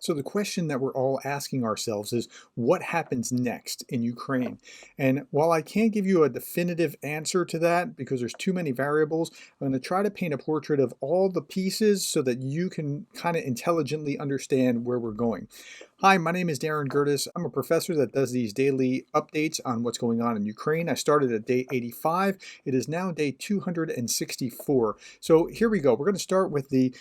So the question that we're all asking ourselves is what happens next in Ukraine? And while I can't give you a definitive answer to that because there's too many variables, I'm going to try to paint a portrait of all the pieces so that you can kind of intelligently understand where we're going. Hi, my name is Darren Gertis. I'm a professor that does these daily updates on what's going on in Ukraine. I started at day 85. It is now day 264. So here we go. We're going to start with the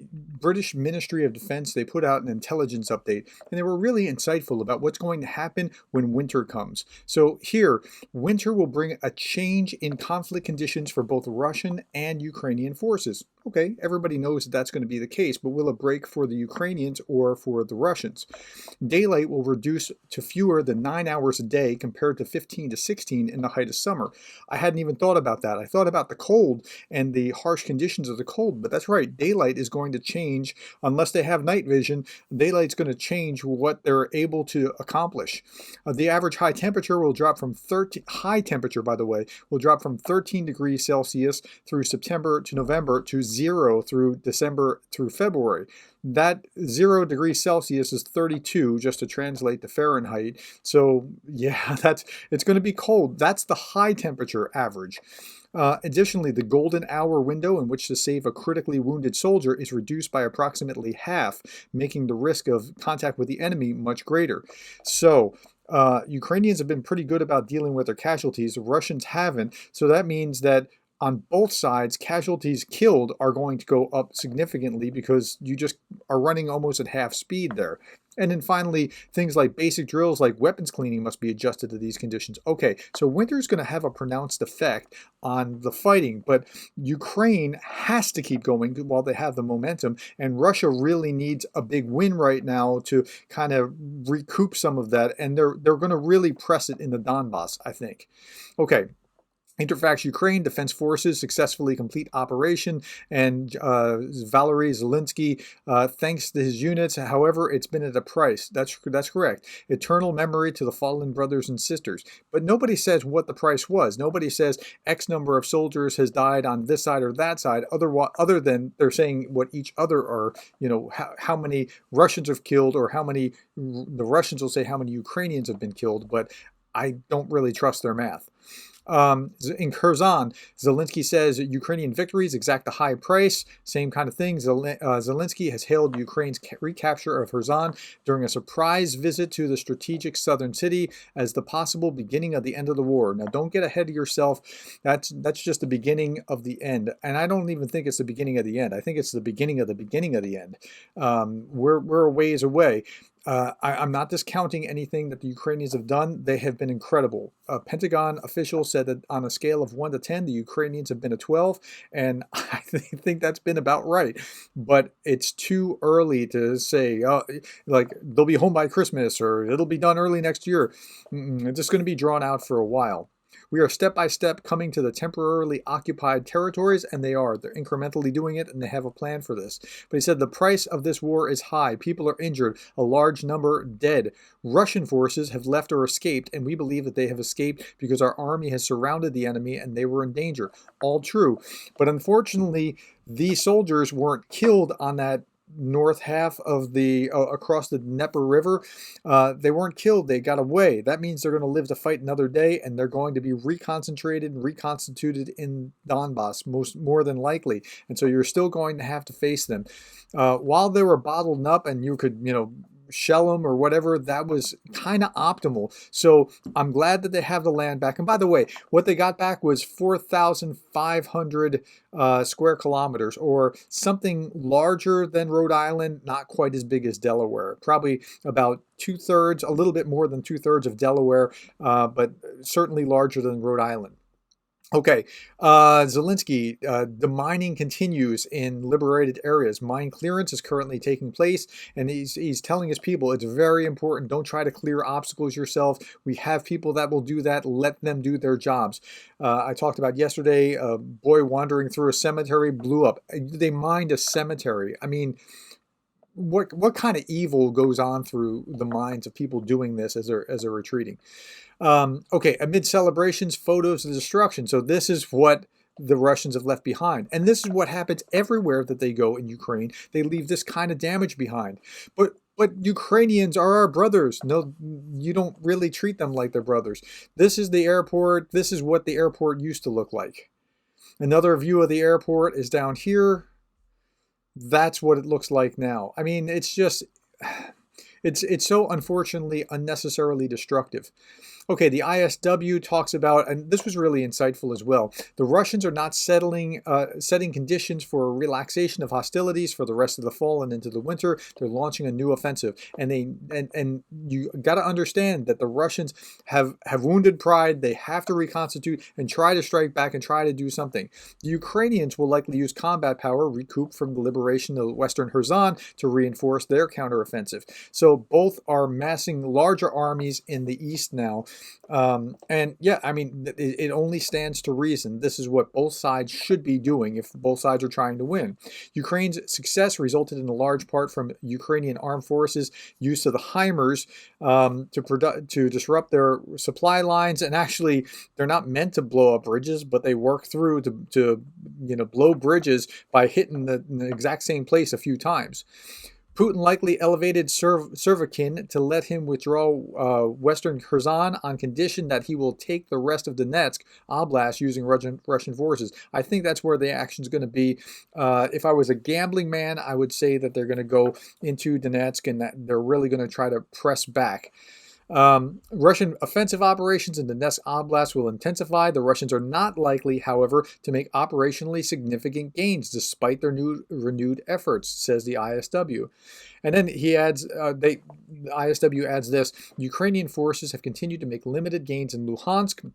British Ministry of Defense. They put out an intelligence update, and they were really insightful about what's going to happen when winter comes. So here, winter will bring a change in conflict conditions for both Russian and Ukrainian forces. Okay, everybody knows that that's going to be the case, but will it break for the Ukrainians or for the Russians? Daylight will reduce to fewer than 9 hours a day compared to 15 to 16 in the height of summer. I hadn't even thought about that. I thought about the cold and the harsh conditions of the cold, but that's right. Daylight is going to change unless they have night vision. Daylight's going to change what they're able to accomplish. The average high temperature will drop from 13, high temperature, by the way, will drop from 13 degrees Celsius through September to November to 0 through December through February. That 0 degrees Celsius is 32, just to translate to Fahrenheit. So yeah, it's going to be cold. That's the high temperature average. Additionally, the golden hour window in which to save a critically wounded soldier is reduced by approximately half, making the risk of contact with the enemy much greater. So Ukrainians have been pretty good about dealing with their casualties. Russians haven't. So that means that on both sides, casualties killed are going to go up significantly because you just are running almost at half speed there. And then finally, things like basic drills like weapons cleaning must be adjusted to these conditions. Okay, so winter is going to have a pronounced effect on the fighting, but Ukraine has to keep going while they have the momentum, and Russia really needs a big win right now to kind of recoup some of that, and they're going to really press it in the Donbass, I think. Okay. Interfax Ukraine Defense Forces successfully complete operation, and Valery Zelensky thanks to his units. However, it's been at a price. That's correct. Eternal memory to the fallen brothers and sisters. But nobody says what the price was. Nobody says X number of soldiers has died on this side or that side, other than they're saying what each other are, how many Russians have killed, or how many, the Russians will say how many Ukrainians have been killed, but I don't really trust their math. In Kherson, Zelensky says Ukrainian victories exact a high price. Same kind of thing. Zelensky has hailed Ukraine's recapture of Kherson during a surprise visit to the strategic southern city as the possible beginning of the end of the war. Now, don't get ahead of yourself. That's just the beginning of the end. And I don't even think it's the beginning of the end. I think it's the beginning of the beginning of the end. We're a ways away. I'm not discounting anything that the Ukrainians have done. They have been incredible. Pentagon officials said that on a scale of 1 to 10, the Ukrainians have been a 12, and I think that's been about right. But it's too early to say, like, they'll be home by Christmas or it'll be done early next year. It's just going to be drawn out for a while. We are step by step coming to the temporarily occupied territories, and they're incrementally doing it, and they have a plan for this. But he said the price of this war is high. People are injured, a large number dead. Russian forces have left or escaped, and we believe that they have escaped because our army has surrounded the enemy and they were in danger. All true. But unfortunately, these soldiers weren't killed on that north half of the across the Dnieper River. They weren't killed. They got away. That means they're going to live to fight another day, and they're going to be reconcentrated and reconstituted in Donbass, more than likely. And so you're still going to have to face them. While they were bottled up and you could, shell them or whatever, that was kind of optimal. So I'm glad that they have the land back. And by the way, what they got back was 4,500 square kilometers, or something larger than Rhode Island, not quite as big as Delaware. Probably about 2/3, a little bit more than 2/3 of Delaware, but certainly larger than Rhode Island. Okay, Zelensky, the mining continues in liberated areas. Mine clearance is currently taking place, and he's telling his people it's very important. Don't try to clear obstacles yourself. We have people that will do that. Let them do their jobs. I talked about yesterday, a boy wandering through a cemetery blew up. They mined a cemetery. I mean, what kind of evil goes on through the minds of people doing this as they're retreating? Okay, amid celebrations, photos of destruction. So this is what the Russians have left behind. And this is what happens everywhere that they go in Ukraine. They leave this kind of damage behind. But but Ukrainians are our brothers. No, you don't really treat them like they're brothers. This is the airport. This is what the airport used to look like. Another view of the airport is down here. That's what it looks like now. I mean, it's just, it's so unfortunately unnecessarily destructive. Okay, the ISW talks about, and this was really insightful as well, the Russians are not setting conditions for a relaxation of hostilities for the rest of the fall and into the winter. They're launching a new offensive. And you got to understand that the Russians have wounded pride. They have to reconstitute and try to strike back and try to do something. The Ukrainians will likely use combat power recouped from the liberation of Western Kherson to reinforce their counteroffensive. So both are massing larger armies in the east now. And yeah, I mean, it only stands to reason. This is what both sides should be doing if both sides are trying to win. Ukraine's success resulted in a large part from Ukrainian armed forces' use of the HIMARS to disrupt their supply lines. And actually, they're not meant to blow up bridges, but they work through to blow bridges by hitting the exact same place a few times. Putin likely elevated Surovikin to let him withdraw Western Kherson on condition that he will take the rest of Donetsk Oblast using Russian forces. I think that's where the action is going to be. If I was a gambling man, I would say that they're going to go into Donetsk and that they're really going to try to press back. Russian offensive operations in the Donetsk Oblast will intensify. The Russians are not likely, however, to make operationally significant gains despite their renewed efforts, says the ISW. And then he adds, the ISW adds this: Ukrainian forces have continued to make limited gains in Luhansk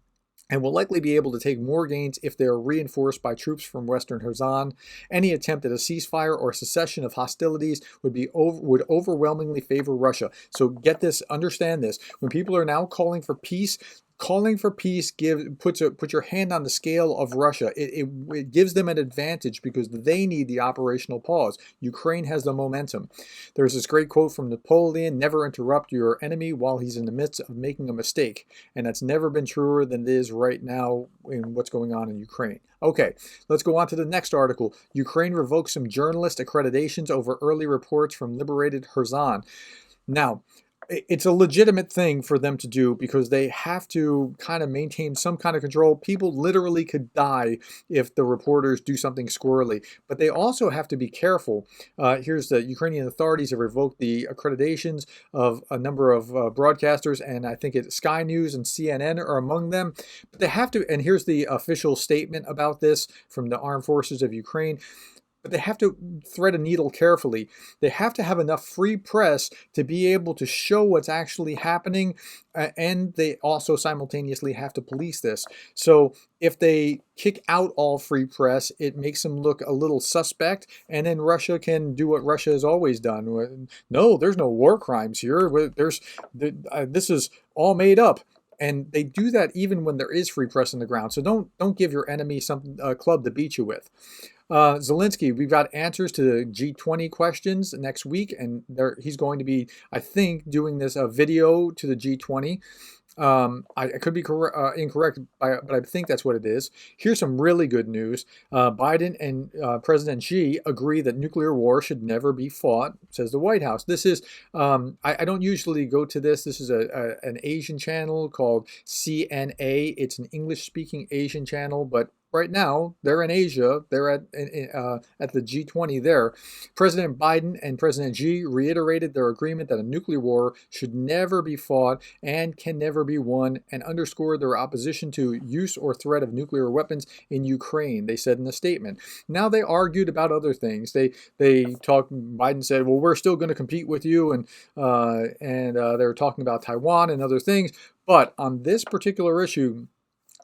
and will likely be able to take more gains if they are reinforced by troops from Western Kherson. Any attempt at a ceasefire or cessation of hostilities would overwhelmingly favor Russia. So get this, understand this. When people are now calling for peace puts your hand on the scale of Russia. It gives them an advantage because they need the operational pause. Ukraine has the momentum. There's this great quote from Napoleon: "Never interrupt your enemy while he's in the midst of making a mistake." And that's never been truer than it is right now in what's going on in Ukraine. Okay, let's go on to the next article. Ukraine revokes some journalist accreditations over early reports from liberated Kherson. Now, it's a legitimate thing for them to do because they have to kind of maintain some kind of control. People literally could die if the reporters do something squirrely, but they also have to be careful. Here's the Ukrainian authorities have revoked the accreditations of a number of broadcasters, and I think Sky News and CNN are among them. But they have to, and here's the official statement about this from the Armed Forces of Ukraine. But they have to thread a needle carefully. They have to have enough free press to be able to show what's actually happening, and they also simultaneously have to police this. So if they kick out all free press, it makes them look a little suspect, and then Russia can do what Russia has always done. No, there's no war crimes here. This is all made up. And they do that even when there is free press on the ground. So don't give your enemy some club to beat you with. Zelensky, we've got answers to the G20 questions next week, and he's going to be, I think, doing this video to the G20. I could be incorrect, but I think that's what it is. Here's some really good news. Biden and President Xi agree that nuclear war should never be fought, says the White House. This is, I don't usually go to this. This is an Asian channel called CNA. It's an English-speaking Asian channel, but right now, they're in Asia. They're at the G20 there. President Biden and President Xi reiterated their agreement that a nuclear war should never be fought and can never be won, and underscored their opposition to use or threat of nuclear weapons in Ukraine, they said in the statement. Now, they argued about other things. Biden said, well, we're still going to compete with you, and they were talking about Taiwan and other things. But on this particular issue,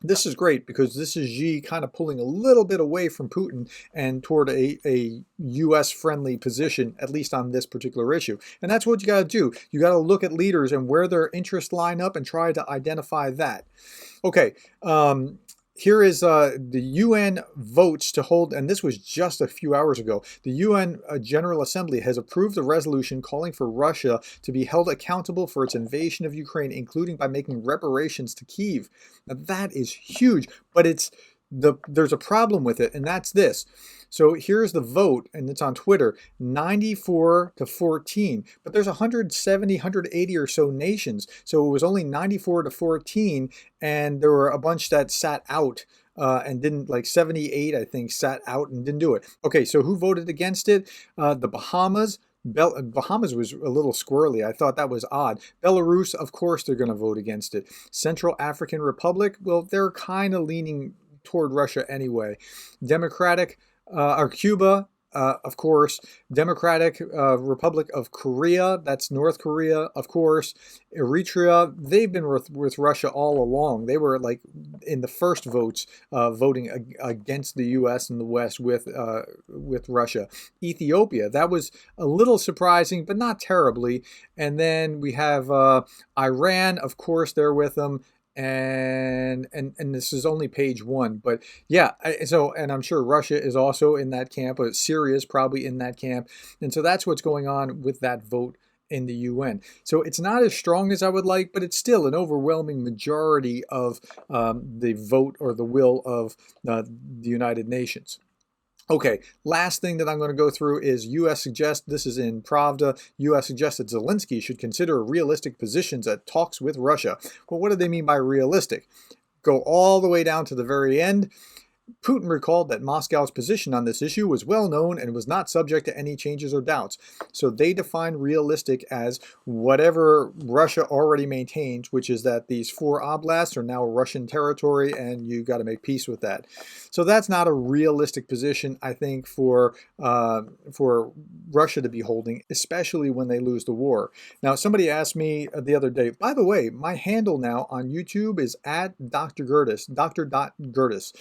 this is great because this is Xi kind of pulling a little bit away from Putin and toward a U.S.-friendly position, at least on this particular issue. And that's what you got to do. You got to look at leaders and where their interests line up and try to identify that. Okay, here is the UN votes to hold, and this was just a few hours ago. The UN General Assembly has approved a resolution calling for Russia to be held accountable for its invasion of Ukraine, including by making reparations to Kyiv. Now that is huge, but There's a problem with it, and that's this. So here's the vote, and it's on Twitter, 94 to 14. But there's 170, 180 or so nations. So it was only 94 to 14, and there were a bunch that sat out and didn't, like 78, I think, sat out and didn't do it. Okay, so who voted against it? The Bahamas. Bahamas was a little squirrely. I thought that was odd. Belarus, of course, they're going to vote against it. Central African Republic, well, they're kind of leaning toward Russia anyway. Democratic, or Cuba, of course. Democratic Republic of Korea, that's North Korea, of course. Eritrea, they've been with Russia all along. They were like in the first votes voting against the U.S. and the West with Russia. Ethiopia, that was a little surprising, but not terribly. And then we have Iran, of course, they're with them. And this is only page one, but yeah, and I'm sure Russia is also in that camp, but Syria is probably in that camp, and so that's what's going on with that vote in the UN. So it's not as strong as I would like, but it's still an overwhelming majority of the vote or the will of the United Nations. Okay, last thing that I'm going to go through is U.S. suggests, this is in Pravda, U.S. suggests that Zelensky should consider realistic positions at talks with Russia. Well, what do they mean by realistic? Go all the way down to the very end. Putin recalled that Moscow's position on this issue was well known and was not subject to any changes or doubts. So they define realistic as whatever Russia already maintains, which is that these 4 oblasts are now Russian territory and you got to make peace with that. So that's not a realistic position, I think, for Russia to be holding, especially when they lose the war. Now, somebody asked me the other day, by the way, my handle now on YouTube is at Dr. Gertis, Dr.Gertis.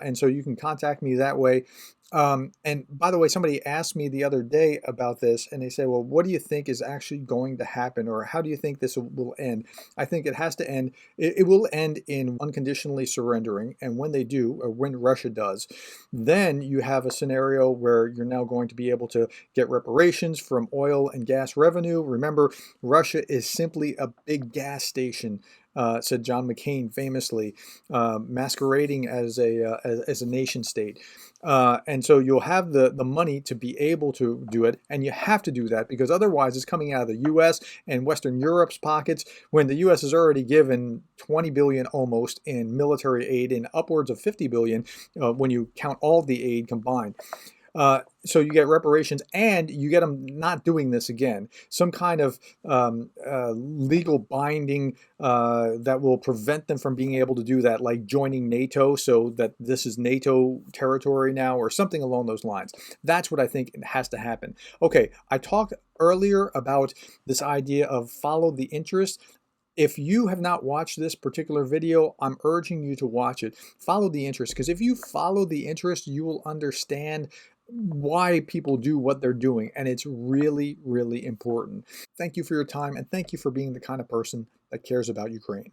And so you can contact me that way. And by the way, somebody asked me the other day about this, and they said, well, what do you think is actually going to happen, or how do you think this will end? I think it has to end, it will end in unconditionally surrendering, and when they do, or when Russia does, then you have a scenario where you're now going to be able to get reparations from oil and gas revenue. Remember, Russia is simply a big gas station. Said John McCain famously, masquerading as a nation state. And so you'll have the money to be able to do it, and you have to do that because otherwise it's coming out of the U.S. and Western Europe's pockets when the U.S. has already given 20 billion almost in military aid and upwards of 50 billion when you count all the aid combined. So you get reparations, and you get them not doing this again. Some kind of legal binding that will prevent them from being able to do that, like joining NATO, so that this is NATO territory now, or something along those lines. That's what I think has to happen. Okay, I talked earlier about this idea of follow the interest. If you have not watched this particular video, I'm urging you to watch it. Follow the interest, because if you follow the interest, you will understand why people do what they're doing, and it's really, really important. Thank you for your time, and thank you for being the kind of person that cares about Ukraine.